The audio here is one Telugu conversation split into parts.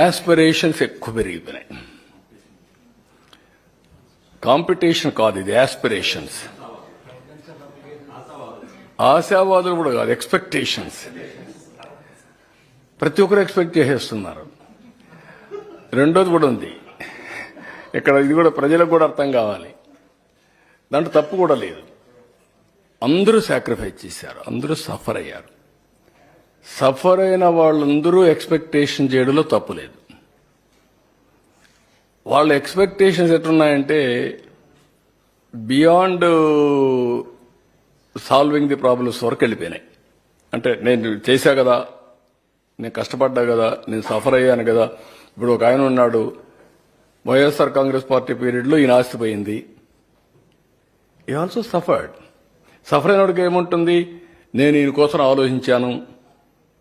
ఆస్పిరేషన్స్ ఎక్కువ పెరిగిపోయినాయి. కాంపిటీషన్ కాదు, ఇది ఆస్పిరేషన్స్. ఆశావాదులు కూడా కాదు, ఎక్స్పెక్టేషన్స్. ప్రతి ఒక్కరు ఎక్స్పెక్ట్ చేసేస్తున్నారు. రెండోది కూడా ఉంది ఇక్కడ, ఇది కూడా ప్రజలకు కూడా అర్థం కావాలి. దాంట్లో తప్పు కూడా లేదు. అందరూ సాక్రిఫైస్ చేశారు, అందరూ సఫర్ అయ్యారు. సఫర్ అయిన వాళ్ళందరూ ఎక్స్పెక్టేషన్ చేయడంలో తప్పు లేదు. వాళ్ళ ఎక్స్పెక్టేషన్స్ ఎట్లున్నాయంటే బియాండ్ సాల్వింగ్ ది ప్రాబ్లమ్స్ వరకు వెళ్ళిపోయినాయి. అంటే నేను చేశా కదా, నేను కష్టపడ్డా కదా, నేను సఫర్ అయ్యాను కదా. ఇప్పుడు ఒక ఆయన ఉన్నాడు, వైఎస్ఆర్ కాంగ్రెస్ పార్టీ పీరియడ్లో ఈయన ఆస్తిపోయింది. ఈ ఆల్సో సఫర్డ్. సఫర్ అయినోడికి ఏముంటుంది, నేను ఈయన కోసం ఆలోచించాను,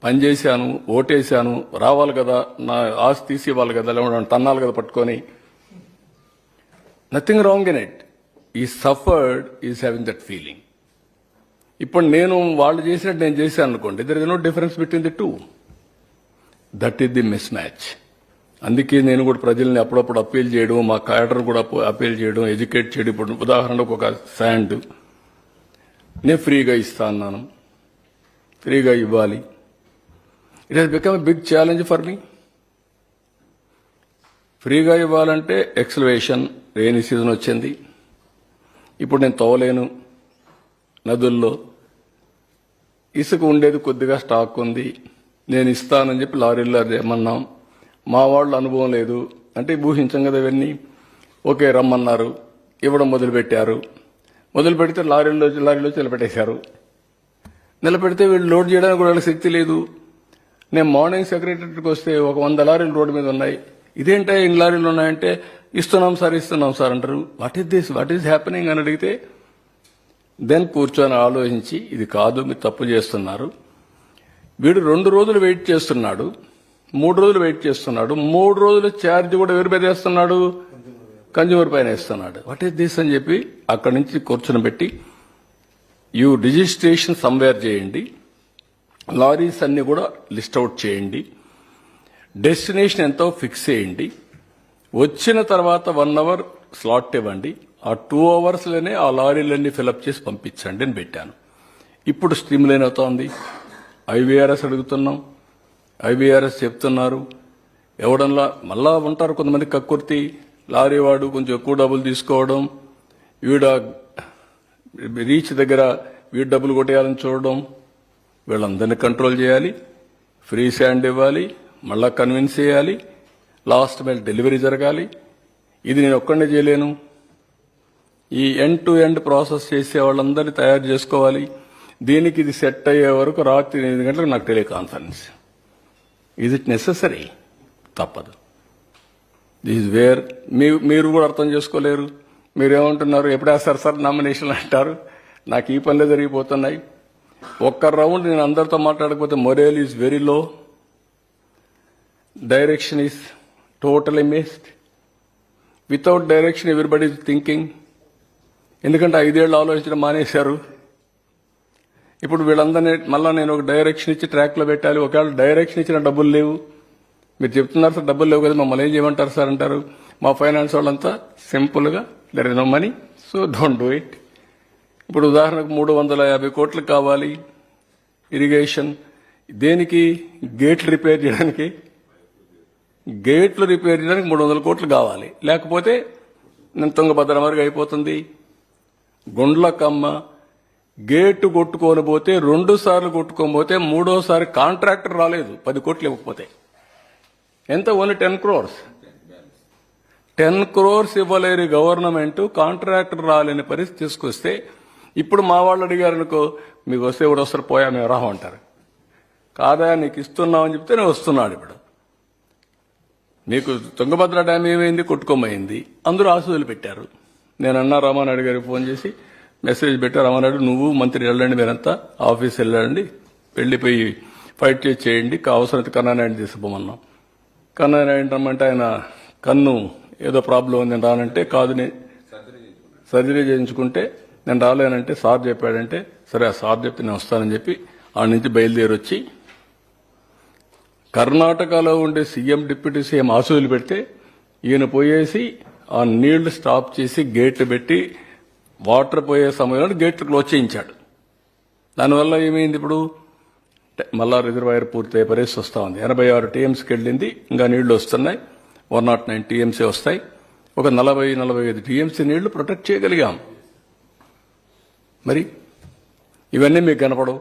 పనిచేశాను, ఓటేశాను, రావాలి కదా, నా ఆస్తి తీసి ఇవ్వాలి కదా, లేకుంటే తన్నాలి కదా పట్టుకొని. Nothing wrong in it. ఈ suffered is having that feeling. ఇప్పుడు నేను వాళ్ళు చేసినట్టు నేను చేశాను అనుకోండి, there is no difference between the two. That is the mismatch. అందుకే నేను కూడా ప్రజల్ని అప్పుడప్పుడు అప్పీల్ చేయడం, మా క్యాడర్ కూడా అప్పీల్ చేయడం, ఎడ్యుకేట్ చేయడం. ఇప్పుడు ఉదాహరణకు ఒక శాండ్ నేను ఫ్రీగా ఇస్తా అన్నాను, ఫ్రీగా ఇవ్వాలి. It has become a big challenge for me. ఫ్రీగా ఇవ్వాలంటే ఎక్స్లవేషన్, రెయినీ సీజన్ వచ్చింది. ఇప్పుడు నేను తోవలేను, నదుల్లో ఇసుక ఉండేది కొద్దిగా స్టాక్ ఉంది, నేను ఇస్తానని చెప్పి లారీల్లో రమ్మన్నాం. మా వాళ్ళు అనుభవం లేదు అంటే ఊహించం కదా ఇవన్నీ. ఓకే రమ్మన్నారు, ఇవ్వడం మొదలుపెట్టారు. మొదలు పెడితే లారీలో నిలబెట్టేశారు. నిలబెడితే వీళ్ళు లోడ్ చేయడానికి కూడా వాళ్ళకి శక్తి లేదు. నేను మార్నింగ్ సెక్రటరీకి వస్తే ఒక 100 లారీలు రోడ్డు మీద ఉన్నాయి. ఇదేంటో ఇన్ని లారీలు ఉన్నాయంటే ఇస్తున్నాం సార్ అంటారు. What is this, what is happening అని అడిగితే దెన్ కూర్చొని ఆలోచించి ఇది కాదు, మీరు తప్పు చేస్తున్నారు. వీడు 2 రోజులు వెయిట్ చేస్తున్నాడు, 3 రోజులు వెయిట్ చేస్తున్నాడు. 3 రోజుల ఛార్జ్ కూడా ఎవరి మీద వేస్తున్నాడు, కన్జ్యూమర్ పైన వేస్తున్నాడు. వాట్ ఈస్ దిస్ అని చెప్పి అక్కడి నుంచి కూర్చొని పెట్టి యూ రిజిస్ట్రేషన్ సమ్వేర్ చేయండి, లారీస్ అన్ని కూడా లిస్ట్ అవుట్ చేయండి, డెస్టినేషన్ ఎంతో ఫిక్స్ చేయండి, వచ్చిన తర్వాత 1 అవర్ స్లాట్ ఇవ్వండి, ఆ 2 అవర్స్లోనే ఆ లారీలన్నీ ఫిలప్ చేసి పంపించండి అని పెట్టాను. ఇప్పుడు స్ట్రీమ్ లైన్ అవుతోంది. ఐవీఆర్ఎస్ అడుగుతున్నాం, ఐవీఆర్ఎస్ చెప్తున్నారు. ఎవడన్నా మళ్ళా ఉంటారు కొంతమంది కక్కుర్తి, లారీ వాడు కొంచెం ఎక్కువ డబ్బులు తీసుకోవడం, వీడ రీచ్ దగ్గర వీడు డబ్బులు కొట్టేయాలని చూడడం. వీళ్ళందరినీ కంట్రోల్ చేయాలి, ఫ్రీ శాండ్ ఇవ్వాలి, మళ్ళా కన్విన్స్ చేయాలి, లాస్ట్ మైల్ డెలివరీ జరగాలి. ఇది నేను ఒక్కడే చేయలేను. ఈ ఎండ్ టు ఎండ్ ప్రాసెస్ చేసే వాళ్ళందరినీ తయారు చేసుకోవాలి. దీనికి ఇది సెట్ అయ్యే వరకు రాత్రి 8 గంటలకు నాకు టెలికాన్ఫరెన్స్. Is it necessary? తప్పదు. దిస్ ఇస్ వేర్ మీరు కూడా అర్థం చేసుకోలేరు. మీరేమంటున్నారు, ఎప్పుడేస్తారు సార్ నామినేషన్ అంటారు. నాకు ఈ పనులే జరిగిపోతున్నాయి. ఒక్క రౌండ్ నేను అందరితో మాట్లాడకపోతే మొరేల్ is very low, direction is totally missed. Without direction everybody is thinking. ఎందుకంటే 5 ఏళ్ళు ఆలోచించడం మానేశారు. ఇప్పుడు వీళ్ళందరినీ మళ్ళీ నేను ఒక డైరెక్షన్ ఇచ్చి ట్రాక్లో పెట్టాలి. ఒకవేళ డైరెక్షన్ ఇచ్చిన డబ్బులు లేవు, మీరు చెప్తున్నారు సార్ డబ్బులు లేవు కదా, మమ్మల్ని ఏం చేయమంటారు సార్ అంటారు. మా ఫైనాన్స్ వాళ్ళంతా సింపుల్గా there is no money, so don't do it. ఇప్పుడు ఉదాహరణకు 350 కోట్లు కావాలి ఇరిగేషన్. దేనికి? గేట్లు రిపేర్ చేయడానికి. గేట్లు రిపేర్ చేయడానికి 300 కోట్లు కావాలి. లేకపోతే నేను తుంగభద్ర వరకు అయిపోతుంది. గుండ్లకమ్మ గేటు కొట్టుకొని పోతే 2 సార్లు కొట్టుకొని పోతే 3వసారి కాంట్రాక్టర్ రాలేదు, 10 కోట్లు ఇవ్వకపోతే. ఎంత? Only 10 crores. 10 crores ఇవ్వలేరు గవర్నమెంట్, కాంట్రాక్టర్ రాలేని పరిస్థితి తీసుకొస్తే ఇప్పుడు మా వాళ్ళు అడిగారు అనుకో, మీకు వస్తే ఎవరు వస్తారు, పోయా మేము రామంటారు. కాదా నీకు ఇస్తున్నామని చెప్తే నేను వస్తున్నాడు. ఇప్పుడు మీకు తుంగభద్ర డ్యామ్ ఏమైంది, కొట్టుకోమైంది, అందరూ ఆశలు పెట్టారు. నేను అన్నా రామానాయుడు గారికి ఫోన్ చేసి మెసేజ్ పెట్టా, రామానాయుడు నువ్వు మంత్రి వెళ్ళండి, మీరంతా ఆఫీస్ వెళ్ళండి, వెళ్ళిపోయి ఫైట్ చేయండి, అవసరమైతే కన్నానాయుడు తీసుకుపోమన్నాం. కన్నానాయుడు రమ్మంటే ఆయన కన్ను ఏదో ప్రాబ్లం ఉంది, నేను రానంటే, కాదు నేను సర్జరీ చేయించుకుంటే నేను రాలేనంటే సార్ చెప్పాడంటే, సరే ఆ సార్ చెప్తే నేను వస్తానని చెప్పి ఆడ నుంచి బయలుదేరి వచ్చి కర్ణాటకలో ఉండే సీఎం డిప్యూటీ సీఎం ఆశువులు పెడితే ఈయన పోయేసి ఆ నీళ్లు స్టాప్ చేసి గేట్లు పెట్టి వాటర్ పోయే సమయంలో గేట్లు క్లోజ్ చేయించాడు. దానివల్ల ఏమైంది, ఇప్పుడు మళ్ళా రిజర్వాయర్ పూర్తయ్యే పరిస్థితి వస్తూ ఉంది. 86 టీఎంసీకి వెళ్ళింది, ఇంకా నీళ్లు వస్తున్నాయి. 109 టీఎంసీ వస్తాయి. ఒక 40-45 టీఎంసీ నీళ్లు ప్రొటెక్ట్ చేయగలిగాం. మరి ఇవన్నీ మీకు కనపడవు.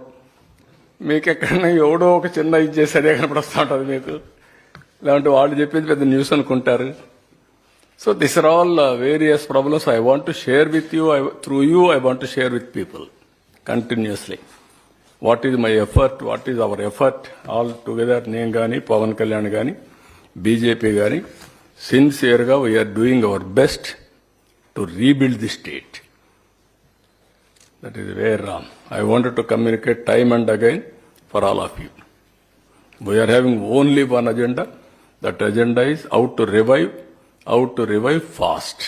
మీకు ఎక్కడన్నా ఎవడో ఒక చిన్న ఇది చేసి అదే కనపడొస్తూ ఉంటుంది మీకు. లేదంటే వాళ్ళు చెప్పేది పెద్ద న్యూస్ అనుకుంటారు. So this are all various problems I want to share with you. Through you I want to share with people continuously. What is my effort, what is our effort all together. నేను కానీ, పవన్ కళ్యాణ్ కానీ, బీజేపీ కానీ సిన్సియర్గా we are doing our best to rebuild the state. That is where I wanted to communicate time and again for all of you. We are having only one agenda. That agenda is how to revive fast.